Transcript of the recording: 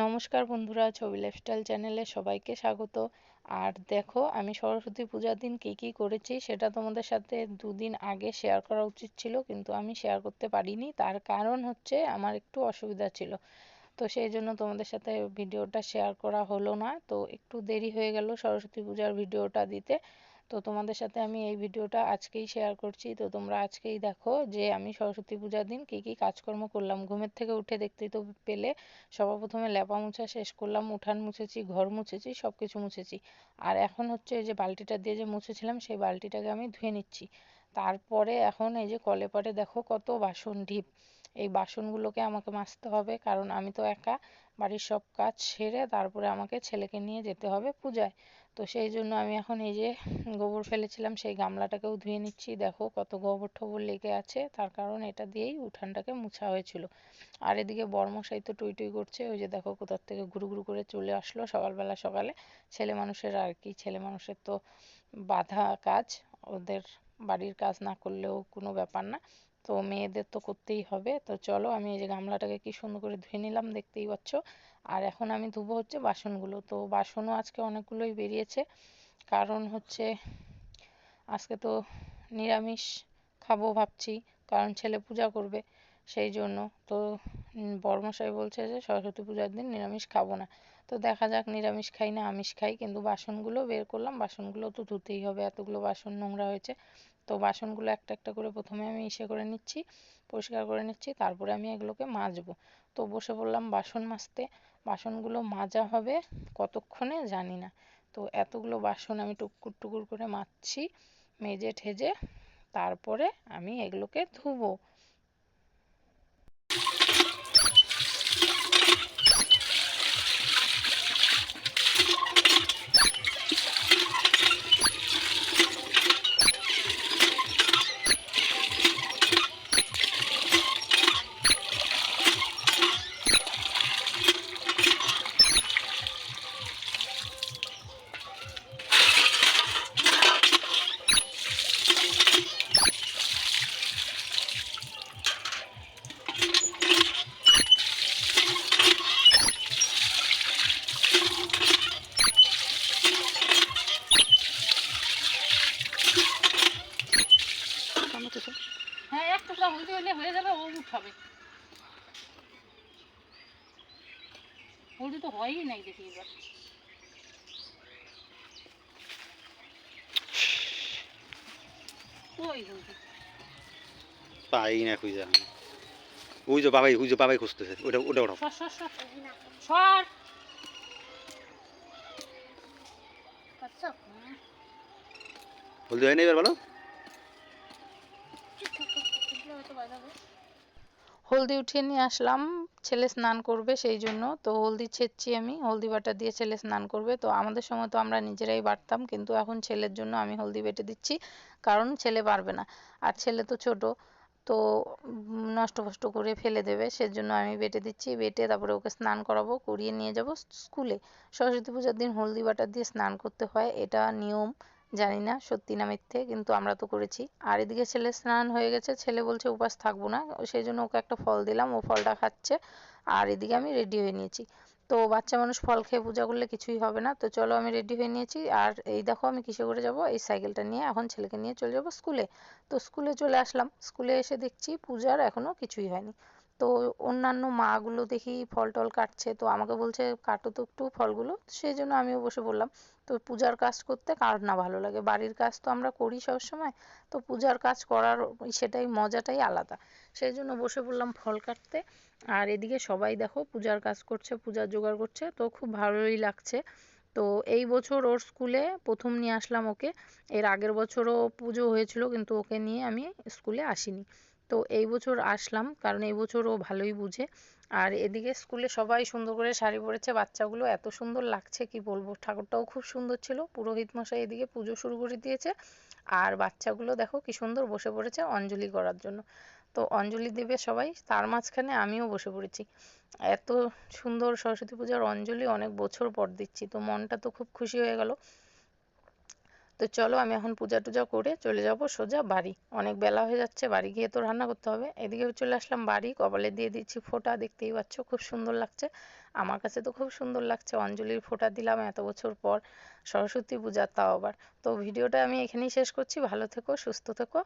নমস্কার বন্ধুরা, ছবি লাইফস্টাইল চ্যানেলে সবাইকে স্বাগত। আর দেখো, আমি সরস্বতী পূজার দিন কী কী করেছি সেটা তোমাদের সাথে দুদিন আগে শেয়ার করা উচিত ছিল, কিন্তু আমি শেয়ার করতে পারিনি। তার কারণ হচ্ছে আমার একটু অসুবিধা ছিল, তো সেই জন্য তোমাদের সাথে ভিডিওটা শেয়ার করা হলো না। তো একটু দেরি হয়ে গেল সরস্বতী পূজার ভিডিওটা দিতে। তো তোমাদের সাথে আমি এই ভিডিওটা আজকেই শেয়ার করছি। তো তোমরা আজকেই দেখো যে আমি সরস্বতী পূজার দিন কী কী কাজকর্ম করলাম। ঘুমের থেকে উঠে দেখতেই তো পেলে, সবার প্রথমে লেপা মোছা শেষ করলাম, উঠান মুছেছি, ঘর মুছেছি, সব কিছু মুছেছি। আর এখন হচ্ছে এই যে বালতিটা দিয়ে যে মুছেছিলাম সেই বালতিটাকে আমি ধুয়ে নিচ্ছি। তারপরে এখন এই যে কলে পরে দেখো কত বাসন ঢিপ, এই বাসনগুলোকে আমাকে মাজতে হবে, কারণ আমি তো একা। বাড়ির সব কাজ সেরে তারপরে আমাকে ছেলেকে নিয়ে যেতে হবে পূজায়। তো সেই জন্য আমি এখন এই যে গোবর ফেলেছিলাম সেই গামলাটাকেও ধুয়ে নিচ্ছি। দেখো কত গোবর টোবর লেগে আছে, তার কারণ এটা দিয়েই উঠানটাকে মুছা হয়েছিল। আর এদিকে বর্মশাই তো টুই টুই করছে, ওই যে দেখো কোথার থেকে ঘুরু ঘুরু করে চলে আসলো সকালবেলা সকালে। ছেলে মানুষের আর কি, ছেলে মানুষের তো বাধা কাজ, ওদের বাড়ির কাজ না করলেও কোনো ব্যাপার না, তো মেয়েদের তো করতেই হবে। তো চলো, আমি এই যে গামলাটাকে কি সুন্দর করে ধুয়ে নিলাম, দেখতেই পাচ্ছ। আর এখন আমি ধুবো হচ্ছে বাসনগুলো। তো বাসনও আজকে অনেকগুলোই বেরিয়েছে, কারণ হচ্ছে আজকে তো নিরামিষ খাবো ভাবছি, কারণ ছেলে পূজা করবে সেই জন্য। তো বড়মশাই বলছে যে সরস্বতী পূজার দিন নিরামিষ খাবো না। তো দেখা যাক, নিরামিষ খাই না আমিষ খাই, কিন্তু বাসনগুলো বের করলাম, বাসনগুলো তো ধুতেই হবে, এতগুলো বাসন নোংরা হয়েছে। তো বাসনগুলো একটা একটা করে প্রথমে আমি করে নিচ্ছি, পরিষ্কার করে নিচ্ছি, তারপরে আমি এগুলোকে মাজবো। তো বসে পড়লাম বাসন মাজতে। বাসনগুলো মাজা হবে কতক্ষণে জানি না। তো এতগুলো বাসন আমি টুকুর টুকুর করে মাজছি, মেজে ঠেজে তারপরে আমি এগুলোকে ধুবো। হ্যাঁ, এক টুকরা হলদি হলে হয়ে যাবে, ও উঠাবে। হলদি তো হয়ই নাই দেখি এবার। ওই হলদি পাই না খুঁজে। ওই যে বাবাই খুঁজতেছে, ওটা ওটা ওটা সর সর সর সর। হলদি হয় না এবার বলো। হলদি উঠিয়ে নিয়ে আসলাম, ছেলে স্নান করবে সেই জন্য। তো হলদি ছেঁচছি, আমি হলদি বাটা দিয়ে ছেলে স্নান করবে। তো আমাদের সময় তো আমরা নিজেরাই বাটতাম, কিন্তু এখন ছেলের জন্য আমি হলদি বেটে দিচ্ছি, কারণ ছেলে পারবে না। আর ছেলে তো ছোট, তো নষ্ট ফষ্ট করে ফেলে দেবে, সেজন্য আমি বেটে দিচ্ছি। বেটে তারপরে ওকে স্নান করাবো, করিয়ে নিয়ে যাব স্কুলে। সরস্বতী পূজার দিন হলদি বাটা দিয়ে স্নান করতে হয়, এটা নিয়ম। জানি না সত্যি না মিথ্যে, কিন্তু আমরা তো করেছি। আর এদিকে ছেলে স্নান হয়ে গেছে, ছেলে বলছে উপাস থাকবো না, সেই জন্য ওকে একটা ফল দিলাম, ও ফলটা খাচ্ছে। আর এদিকে আমি রেডি হয়ে নিয়েছি। তো বাচ্চা মানুষ ফল খেয়ে পূজা করলে কিছুই হবে না। তো চলো, আমি রেডি হয়ে নিয়েছি। আর এই দেখো আমি কিসে করে যাব, এই সাইকেলটা নিয়ে এখন ছেলেকে নিয়ে চলে যাব স্কুলে। তো স্কুলে চলে আসলাম, স্কুলে এসে দেখছি পূজার এখনো কিছুই হয়নি। তো অন্যান্য মাগুলো দেখি ফল টল কাটছে, তো আমাকে বলছে কাটো তো একটু ফলগুলো, সেই জন্য আমিও বসে পড়লাম। তো পূজার কাজ করতে কার না ভালো লাগে, বাড়ির কাজ তো আমরা করি সব সময়, তো পূজার কাজ করার সেটাই মজাটাই আলাদা। সেই জন্য বসে পড়লাম ফল কাটতে। আর এদিকে সবাই দেখো পূজার কাজ করছে, পূজার জোগাড় করছে, তো খুব ভালোই লাগছে। তো এই বছর ওর স্কুলে প্রথম নিয়ে আসলাম ওকে। এর আগের বছরও পুজো হয়েছিল, কিন্তু ওকে নিয়ে আমি স্কুলে আসিনি। তো এই বছর আসলাম, কারণ এই বছর ও ভালোই বুঝে। আর এদিকে স্কুলে সবাই সুন্দর করে শাড়ি পরেছে, বাচ্চাগুলো এত সুন্দর লাগছে কি বলবো। ঠাকুরটাও খুব সুন্দর ছিল, পুরোহিত মশাই এদিকে পুজো শুরু করে দিয়েছে। আর বাচ্চাগুলো দেখো কি সুন্দর বসে পড়েছে অঞ্জলি করার জন্য। তো অঞ্জলি দেবে সবাই, তার মাঝখানে আমিও বসে পড়েছি। এত সুন্দর সরস্বতী পূজার অঞ্জলি অনেক বছর পর দিচ্ছি, তো মনটা তো খুব খুশি হয়ে গেল। তো চলো আমি এখন পূজা টুজা করে চলে যাব সোজা বাড়ি। অনেক বেলা হয়ে যাচ্ছে, বাড়ি গিয়ে তো রান্না করতে হবে। এদিকে চলে আসলাম বাড়ি, কপালে দিয়ে দিচ্ছি ফোঁটা, দেখতেই পাচ্ছ খুব সুন্দর লাগছে। আমার কাছে তো খুব সুন্দর লাগছে, অঞ্জলির ফোঁটা দিলাম এত বছর পর, সরস্বতী পূজা তাও আবার। তো ভিডিওটা আমি এখানেই শেষ করছি, ভালো থেকো সুস্থ থেকো।